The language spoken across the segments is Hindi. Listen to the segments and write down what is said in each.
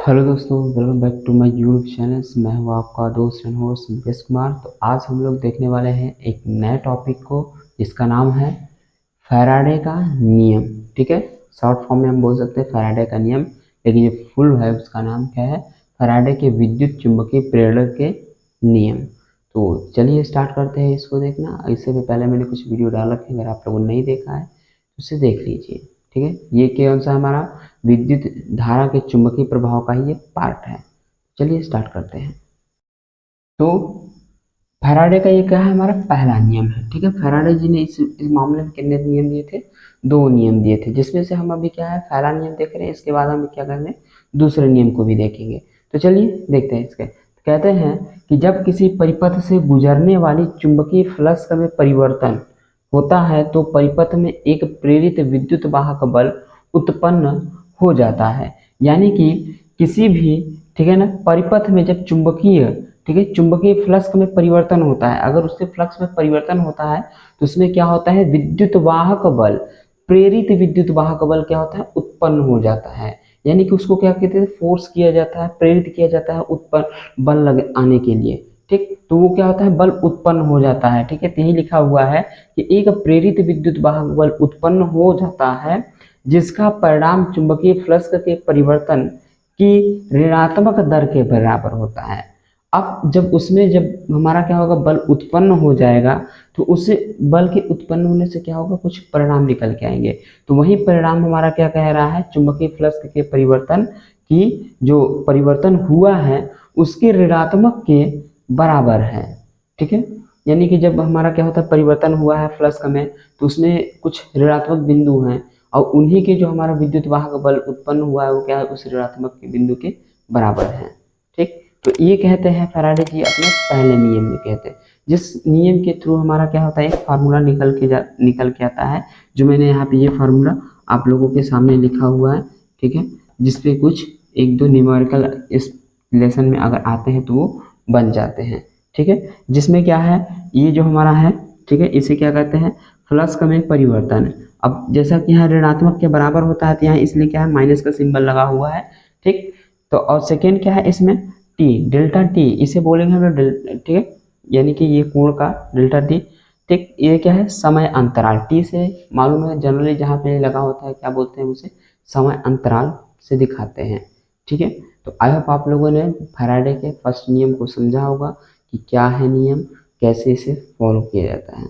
हेलो दोस्तों, welcome back to my YouTube channel. मैं हूँ आपका दोस्त एंड होस्ट मुकेश कुमार। तो आज हम लोग देखने वाले हैं एक नए टॉपिक को, जिसका नाम है फैराडे का नियम। ठीक है, शॉर्ट फॉर्म में हम बोल सकते हैं फैराडे का नियम, लेकिन ये फुल है, उसका नाम क्या है? फैराडे के विद्युत चुंबकीय प्रेरण के नियम। तो चलिए स्टार्ट करते हैं इसको देखना। इससे भी पहले मैंने कुछ वीडियो डाल रखे हैं, अगर आप लोगों ने नहीं देखा है तो उसे देख लीजिए। ठीक है, ये कौन सा हमारा विद्युत धारा के चुंबकीय प्रभाव का ही ये पार्ट है। चलिए स्टार्ट करते हैं। तो फैराडे का ये क्या है? हमारा पहला नियम है। ठीक है, फैराडे जी ने इस मामले में कितने नियम दिए थे? दो नियम दिए थे, जिसमें से हम अभी क्या है, पहला नियम देख रहे हैं। इसके बाद हम क्या कर रहे हैं, दूसरे नियम को भी देखेंगे। तो चलिए देखते हैं इसके। कहते हैं कि जब किसी परिपथ से गुजरने वाली चुंबकीय फ्लक्स में परिवर्तन होता है तो परिपथ में एक प्रेरित विद्युत वाहक बल उत्पन्न हो जाता है। यानी कि किसी भी, ठीक है ना, परिपथ में जब चुंबकीय, ठीक है, चुंबकीय फ्लक्स में परिवर्तन होता है, अगर उसके फ्लक्स में परिवर्तन होता है तो उसमें क्या होता है, विद्युत वाहक बल, प्रेरित विद्युत वाहक बल क्या होता है, उत्पन्न हो जाता है। यानी कि उसको क्या कहते हैं, फोर्स किया जाता है, प्रेरित किया जाता है उत्पन्न बल लग आने के लिए। ठीक, तो वो क्या होता है, बल उत्पन्न हो जाता है। ठीक है, तो यही लिखा हुआ है कि एक प्रेरित विद्युत वाहक बल उत्पन्न हो जाता है जिसका परिणाम चुंबकीय फ्लक्स के परिवर्तन की ऋणात्मक दर के बराबर होता है। अब जब हमारा क्या होगा, बल उत्पन्न हो जाएगा, तो उस बल के उत्पन्न होने से क्या होगा, कुछ परिणाम निकल के आएंगे। तो वही परिणाम हमारा क्या कह रहा है, चुंबकीय फ्लक्स के परिवर्तन की जो परिवर्तन हुआ है उसके ऋणात्मक के बराबर है। ठीक है, यानी कि जब हमारा क्या होता है, परिवर्तन हुआ है फ्लक्स में, तो उसमें कुछ ऋणात्मक बिंदु हैं, और उन्हीं के जो हमारा विद्युत वाहक बल उत्पन्न हुआ है वो क्या है, उस ऋणात्मक के बिंदु के बराबर है। ठीक, तो ये कहते हैं फैराडे जी अपने पहले नियम में कहते हैं, जिस नियम के थ्रू हमारा क्या होता है, एक फार्मूला निकल के आता है, जो मैंने यहाँ पे ये फार्मूला आप लोगों के सामने लिखा हुआ है। ठीक है, जिसपे कुछ एक दो न्यूमेरिकल इस लेसन में अगर आते हैं तो वो बन जाते हैं। ठीक है, जिसमें क्या है, ये जो हमारा है, ठीक है, इसे क्या कहते हैं, फ्लक्स का में परिवर्तन। अब जैसा कि यहाँ ऋणात्मक के बराबर होता है, तो यहाँ इसलिए क्या है, माइनस का सिंबल लगा हुआ है। ठीक, तो और सेकेंड क्या है इसमें, टी, डेल्टा टी, इसे बोलेंगे हम लोग। ठीक है, यानी कि ये कोण का डेल्टा टी। ठीक, ये क्या है, समय अंतराल। टी से मालूम है, जनरली जहाँ पे लगा होता है क्या बोलते हैं उसे, समय अंतराल से दिखाते हैं। ठीक है, तो आई होप आप लोगों ने फैराडे के फर्स्ट नियम को समझा होगा कि क्या है नियम, कैसे इसे फॉलो किया जाता है।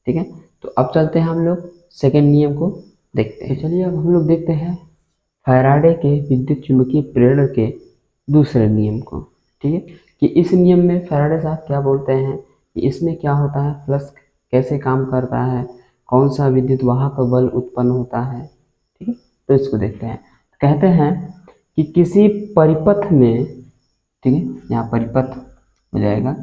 ठीक है, तो अब चलते हैं हम लोग सेकेंड नियम को देखते हैं। तो चलिए अब हम लोग देखते हैं फैराडे के विद्युत चुंबकीय प्रेरण के दूसरे नियम को। ठीक है, कि इस नियम में फैराडे साहब क्या बोलते हैं कि इसमें क्या होता है, फ्लक्स कैसे काम करता है, कौन सा विद्युत वाहक बल उत्पन्न होता है। ठीक है, तो इसको देखते हैं। कहते हैं कि किसी परिपथ में, ठीक है, यहाँ परिपथ हो जाएगा,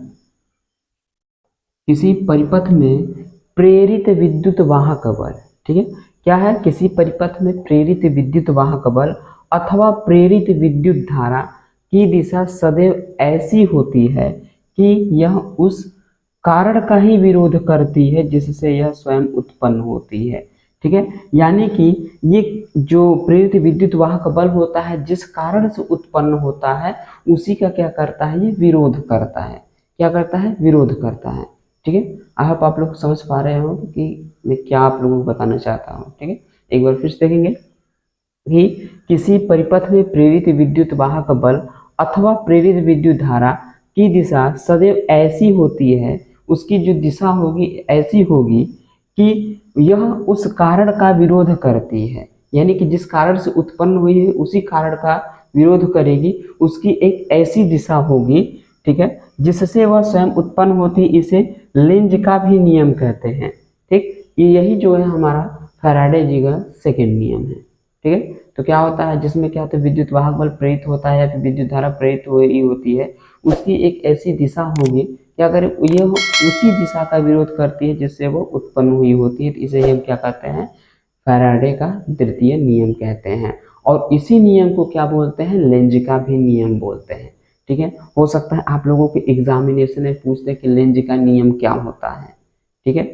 किसी परिपथ में प्रेरित विद्युत वाहक बल। ठीक है, क्या है, किसी परिपथ में प्रेरित विद्युत वाहक बल अथवा प्रेरित विद्युत धारा की दिशा सदैव ऐसी होती है कि यह उस कारण का ही विरोध करती है जिससे यह स्वयं उत्पन्न होती है। ठीक है, यानी कि ये जो प्रेरित विद्युत वाहक बल होता है, जिस कारण से उत्पन्न होता है, उसी का क्या करता है, ये विरोध करता है। क्या करता है, विरोध करता है। ठीक है, आई होप आप लोग समझ पा रहे हो कि मैं क्या आप लोगों को बताना चाहता हूँ। ठीक है, एक बार फिर से देखेंगे कि किसी परिपथ में प्रेरित विद्युत वाहक बल अथवा प्रेरित विद्युत धारा की दिशा सदैव ऐसी होती है, उसकी जो दिशा होगी ऐसी होगी कि यह उस कारण का विरोध करती है। यानी कि जिस कारण से उत्पन्न हुई है उसी कारण का विरोध करेगी, उसकी एक ऐसी दिशा होगी, ठीक है, जिससे वह स्वयं उत्पन्न होती। इसे लेंज का भी नियम कहते हैं। ठीक, ये यही जो है हमारा फैराडे जी का सेकेंड नियम है। ठीक है, तो क्या होता है, जिसमें क्या होता है, विद्युत वाहक बल प्रेरित होता है या फिर विद्युत धारा प्रेरित हुई होती है, उसकी एक ऐसी दिशा होगी, क्या करें, ये उसी दिशा का विरोध करती है जिससे वो उत्पन्न हुई होती है। तो इसे हम क्या कहते हैं, फैराडे का द्वितीय नियम कहते हैं। और इसी नियम को क्या बोलते हैं, लेंज का भी नियम बोलते हैं। ठीक है, हो सकता है आप लोगों के एग्जामिनेशन में पूछते हैं कि लेंज का नियम क्या होता है। ठीक है,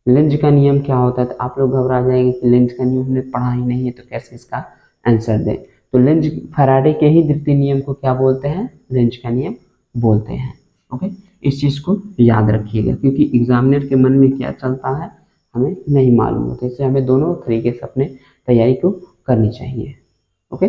लेंज का नियम क्या होता है, तो आप लोग घबरा जाएंगे कि लेंज का नियम हमने पढ़ा ही नहीं है तो कैसे इसका आंसर दें। तो लेंज फैराडे के ही द्वितीय नियम को क्या बोलते हैं, लेंज का नियम बोलते हैं। ओके, इस चीज को याद रखिएगा, क्योंकि एग्जामिनर के मन में क्या चलता है हमें नहीं मालूम होता, इससे हमें दोनों तरीके से अपने तैयारी को करनी चाहिए। ओके।